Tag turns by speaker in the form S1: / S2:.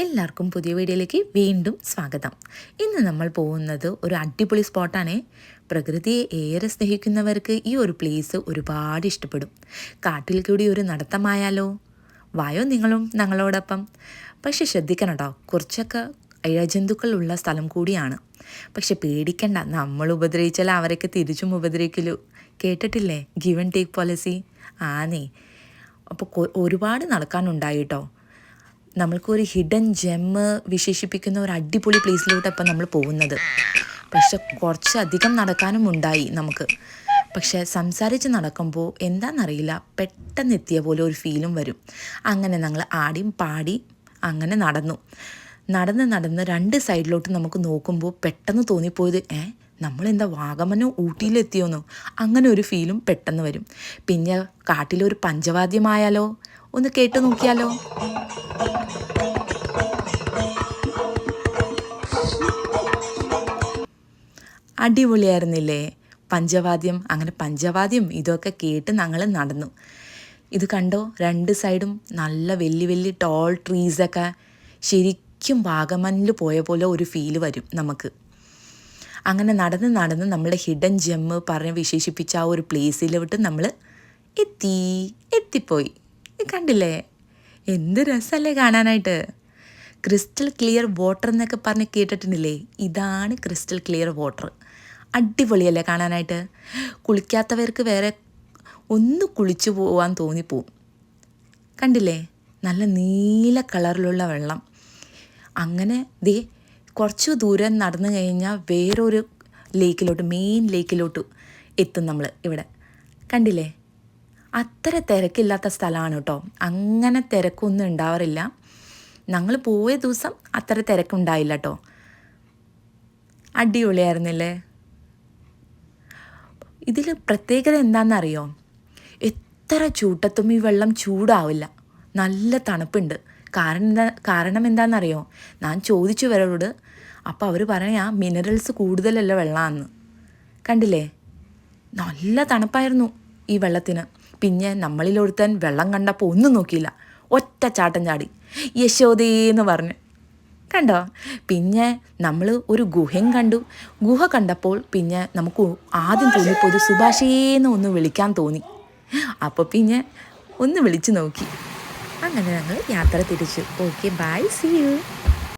S1: എല്ലാവർക്കും പുതിയ വീഡിയോയിലേക്ക് വീണ്ടും സ്വാഗതം. ഇന്ന് നമ്മൾ പോകുന്നത് ഒരു അടിപൊളി സ്പോട്ടാണ്. പ്രകൃതിയെ ഏറെ സ്നേഹിക്കുന്നവർക്ക് ഈ ഒരു പ്ലേസ് ഒരുപാട് ഇഷ്ടപ്പെടും. കാട്ടിൽ കൂടി ഒരു നടത്തമായാലോ? വായോ നിങ്ങളും ഞങ്ങളോടൊപ്പം. പക്ഷെ ശ്രദ്ധിക്കണം കേട്ടോ, കുറച്ചൊക്കെ ഇഴജന്തുക്കളുള്ള സ്ഥലം കൂടിയാണ്. പക്ഷെ പേടിക്കണ്ട, നമ്മൾ ഉപദ്രവിച്ചാൽ അവരൊക്കെ തിരിച്ചും ഉപദ്രവിക്കലു. കേട്ടിട്ടില്ലേ ഗിവ് ആൻഡ് ടേക്ക് പോളിസി? ആന്നേ. അപ്പോൾ ഒരുപാട് നടക്കാനുണ്ടായി കേട്ടോ. നമ്മൾക്കൊരു ഹിഡൻ ജെമ്മ് വിശേഷിപ്പിക്കുന്ന ഒരു അടിപൊളി പ്ലേസിലോട്ട് ഇപ്പം നമ്മൾ പോകുന്നത്. പക്ഷെ കുറച്ചധികം നടക്കാനും ഉണ്ടായി നമുക്ക്. പക്ഷെ സംസാരിച്ച് നടക്കുമ്പോൾ എന്താണെന്നറിയില്ല, പെട്ടെന്ന് എത്തിയ പോലെ ഒരു ഫീലും വരും. അങ്ങനെ ഞങ്ങൾ ആടിയും പാടി അങ്ങനെ നടന്ന് രണ്ട് സൈഡിലോട്ട് നമുക്ക് നോക്കുമ്പോൾ പെട്ടെന്ന് തോന്നിപ്പോയത് നമ്മളെന്താ വാഗമനോ ഊട്ടിയിലെത്തിയോന്നോ, അങ്ങനെ ഒരു ഫീലും പെട്ടെന്ന് വരും. പിന്നെ കാട്ടിലൊരു പഞ്ചവാദ്യമായാലോ? ഒന്ന് കേട്ട് നോക്കിയാലോ? അടിപൊളിയായിരുന്നില്ലേ പഞ്ചവാദ്യം? അങ്ങനെ പഞ്ചവാദ്യം ഇതൊക്കെ കേട്ട് ഞങ്ങൾ നടന്നു. ഇത് കണ്ടോ, രണ്ട് സൈഡും നല്ല വലിയ ടോൾ ട്രീസൊക്കെ. ശരിക്കും വാഗമണിൽ പോയ പോലെ ഒരു ഫീല് വരും നമുക്ക്. അങ്ങനെ നടന്ന് നമ്മളെ ഹിഡൻ ജെമ്മ് പറഞ്ഞ് വിശേഷിപ്പിച്ച ആ ഒരു പ്ലേസിലോട്ട് നമ്മൾ എത്തിപ്പോയി. കണ്ടില്ലേ, എന്ത് രസമല്ലേ കാണാനായിട്ട്. ക്രിസ്റ്റൽ ക്ലിയർ വാട്ടർ എന്നൊക്കെ പറഞ്ഞ് കേട്ടിട്ടുണ്ടില്ലേ? ഇതാണ് ക്രിസ്റ്റൽ ക്ലിയർ വാട്ടർ. അടിപൊളിയല്ലേ കാണാനായിട്ട്. കുളിക്കാത്തവർക്ക് വേറെ ഒന്ന് കുളിച്ചു പോകാൻ തോന്നിപ്പോവും. കണ്ടില്ലേ, നല്ല നീല കളറിലുള്ള വെള്ളം. അങ്ങനെ കുറച്ച് ദൂരം നടന്നു കഴിഞ്ഞാൽ വേറൊരു മെയിൻ ലേക്കിലോട്ട് എത്തും നമ്മൾ. ഇവിടെ കണ്ടില്ലേ, അത്ര തിരക്കില്ലാത്ത സ്ഥലമാണ് കേട്ടോ. അങ്ങനെ തിരക്കൊന്നും ഉണ്ടാവാറില്ല. ഞങ്ങൾ പോയ ദിവസം അത്ര തിരക്കുണ്ടായില്ല കേട്ടോ. അടിപൊളിയായിരുന്നില്ലേ? ഇതിൽ പ്രത്യേകത എന്താണെന്നറിയോ? എത്ര ചൂട്ടത്തും ഈ വെള്ളം ചൂടാവില്ല, നല്ല തണുപ്പുണ്ട്. കാരണം എന്താണെന്നറിയോ? ഞാൻ ചോദിച്ചു വരവരോട്, അപ്പോൾ അവർ പറയാ മിനറൽസ് കൂടുതലല്ല വെള്ളമാണെന്ന്. കണ്ടില്ലേ, നല്ല തണുപ്പായിരുന്നു ഈ വെള്ളത്തിന്. പിന്നെ നമ്മളിലൊരുത്തൻ വെള്ളം കണ്ടപ്പോൾ ഒന്നും നോക്കിയില്ല, ഒറ്റ ചാട്ടം ചാടി യശോദേന്ന് പറഞ്ഞ്. കണ്ടോ? പിന്നെ നമ്മൾ ഒരു ഗുഹയും കണ്ടു. ഗുഹ കണ്ടപ്പോൾ പിന്നെ നമുക്ക് ആദ്യം തോന്നിപ്പോയത് സുഭാഷേന്ന് ഒന്ന് വിളിക്കാൻ തോന്നി. അപ്പോൾ പിന്നെ ഒന്ന് വിളിച്ചു നോക്കി. അങ്ങനെ ഞങ്ങൾ യാത്ര തിരിച്ചു. Okay, bye, see U.